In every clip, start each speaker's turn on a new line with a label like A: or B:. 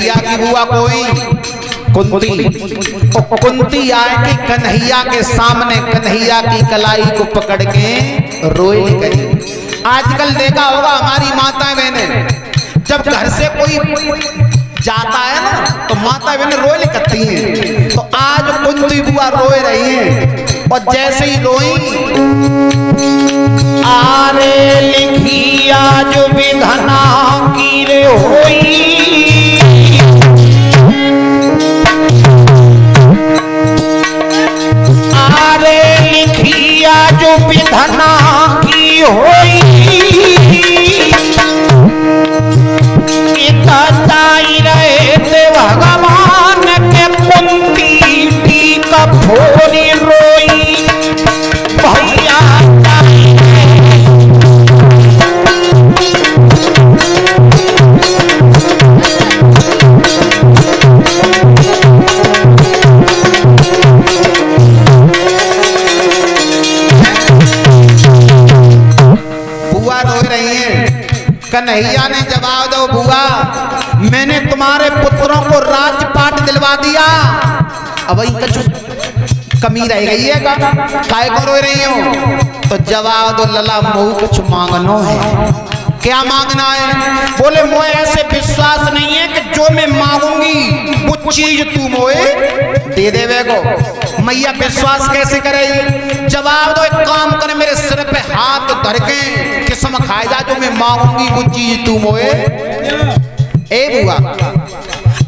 A: कन्हैया की बुआ कोई कुंती। कुंती आए कि कन्हैया के सामने कन्हैया की कलाई को पकड़ के रोए गई। आजकल देखा होगा हमारी माताएं बहनें जब घर से कोई जाता है ना तो माता बहनें रोए करती हैं। तो आज कुंती बुआ रोए रही हैं और जैसे ही रोई, आरे लिखी आज विधना की रे होई, आरे लिखी आज विधना की होई, जाई रहे थे भगवान के कुंती टीका फोरी रोई, भैया बुआ रो रही है। कन्हैया ने जवाब दो, बुआ मैंने तुम्हारे पुत्रों को राजपाट दिलवा दिया, अब वही कुछ कमी रह गई है का काय को रो रही हो? तो जवाब दो, लला मोह कुछ मांगनो है। क्या मांगना है? बोले मोए ऐसे विश्वास नहीं है कि जो मैं मांगूंगी वो चीज तू मोए दे देवे को। मैया विश्वास कैसे करेगी? जवाब दो, एक काम करे मेरे सिर पे हाथ धर के किस्म खाए जा, जो मैं मांगूंगी वो चीज तू मोए। ए बुआ,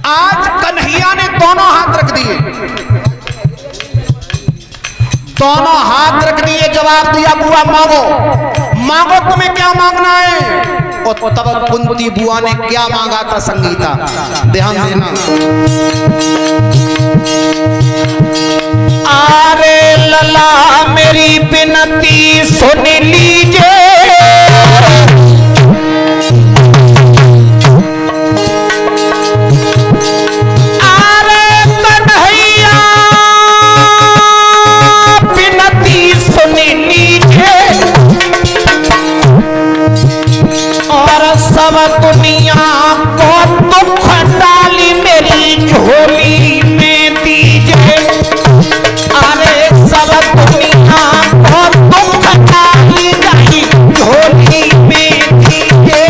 A: आज कन्हैया ने दोनों हाथ रख दिए, दोनों हाथ रख दिए, जवाब दिया बुआ मांगो, मांगो तुम्हें क्या मांगना है। और तब कुंती बुआ ने क्या मांगा था संगीता, ध्यान देना। आरे लला मेरी विनती सुन लीजिए, सब दुनिया को दुख डाली मेरी झोली में दीजिए, अरे सब दुनिया को दुख डाली मेरी झोली में दीजिए।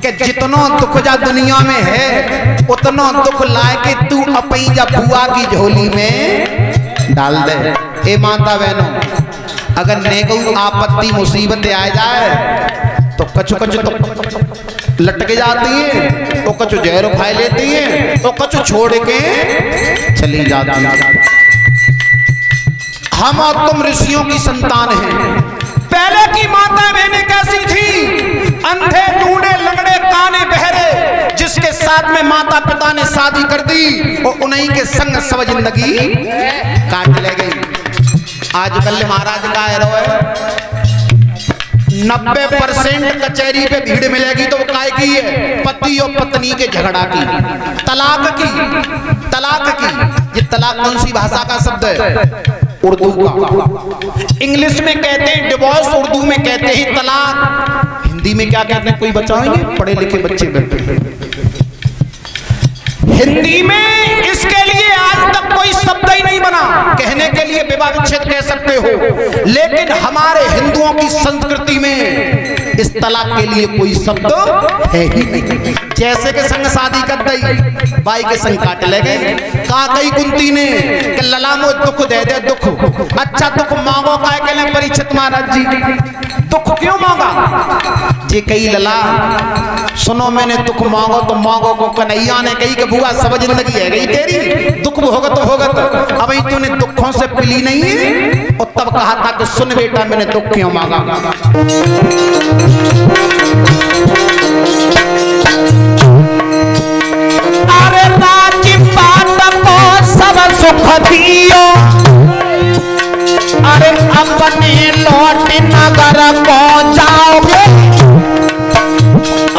A: कि जितना दुख जा दुनिया में है उतना दुख लाए के तू अपनी जा बुआ की झोली में डाल दे। ए माता बहनों, अगर नेगू आपत्ति मुसीबत आ जाए तो कछु कछु तो लटके जाती है, तो कछु जहर खाए लेती है, तो कछु छोड़ के चली जाती है। हम और तुम ऋषियों की संतान हैं। पहले की माता बहनें कैसी थी? अंधे लूढ़े लंगड़े काने बहरे, जिसके साथ में माता पिता ने शादी कर दी और उन्हीं के संग सब जिंदगी काट ले गई। आजकल महाराज का है 90% कचहरी पे भीड़ मिलेगी तो वो काय की है? पति और पत्नी के झगड़ा की, तलाक की। तलाक की, ये तलाक कौन सी भाषा का शब्द है? उर्दू का। इंग्लिश में कहते हैं डिवोर्स, उर्दू में कहते हैं तलाक। हिंदी में क्या कहते हैं? कोई बचाएंगे? पढ़े लिखे बच्चे बैठे हिंदी में इसके लिए आज तक कोई शब्द ही नहीं बना। कहने के लिए विवाह विच्छेद कह सकते हो, लेकिन हमारे हिंदुओं की संस्कृति में इस तलाक के लिए कोई शब्द है ही नहीं। जैसे के संग शादी कर गई, बाई के संग काट ले गए। कहा गई कुंती ने कि लला मो दुख दे दे, दुख। अच्छा दुख मांगो काय के लिए? परीक्षित महाराज जी दुख क्यों मांगा? जे कही लला सुनो, मैंने दुख मांगो तो मांगो को कन्हैया ने कही कि बुआ सब जिंदगी है गई तेरी, दुख होगा तो होगा। तो अब तूने दुखों से पिली नहीं है, और तब कहा था कि सुन बेटा मैंने दुख क्यों मांगा। अरे राजपाट को सब सुख दियो, अरे अपने लौट नगर को जाओगे,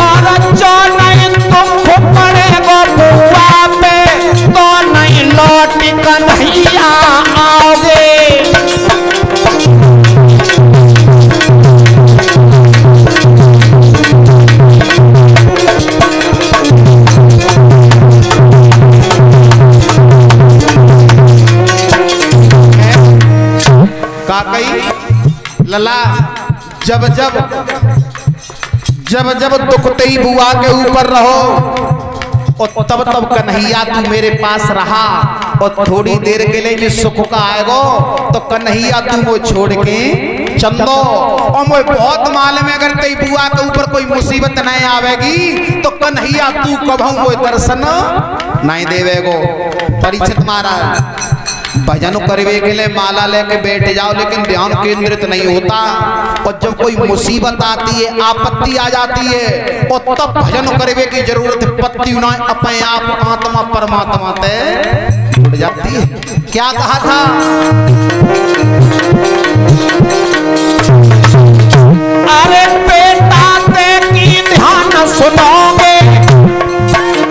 A: और जो नहीं लला जब जब जब जब दुखते बुआ के ऊपर रहो और तब तब कन्हैया तू मेरे पास रहा और थोड़ी देर के लिए जो सुख का आएगो तो कन्हैया तू वो छोड़ के चल दो। और मुझे बहुत मालूम है अगर तेरी बुआ के ऊपर कोई मुसीबत नहीं आवेगी तो कन्हैया तू कभू कोई दर्शन नहीं देवेगो। परीक्षित महाराज भजन करवे के लिए माला लेके बैठ जाओ लेकिन ध्यान केंद्रित नहीं होता और जब कोई मुसीबत आती है आपत्ति आ जाती है और तब भजन करवे की जरूरत पत्ती ना अपने आप आत्मा परमात्मा ते जुड़ जाती है। क्या कहा था
B: अरे बेटा ते की ध्यान सुनोगे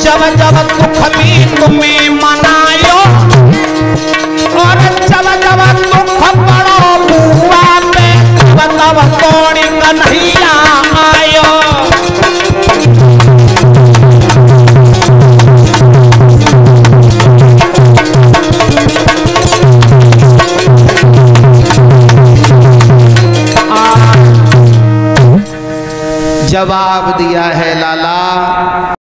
B: जब जब दुख भी तुम्हें मनायो और जब जब दुख पड़ो बुआ पे तब तोड़ी कन्हैया आयो।
A: जवाब दिया है लाला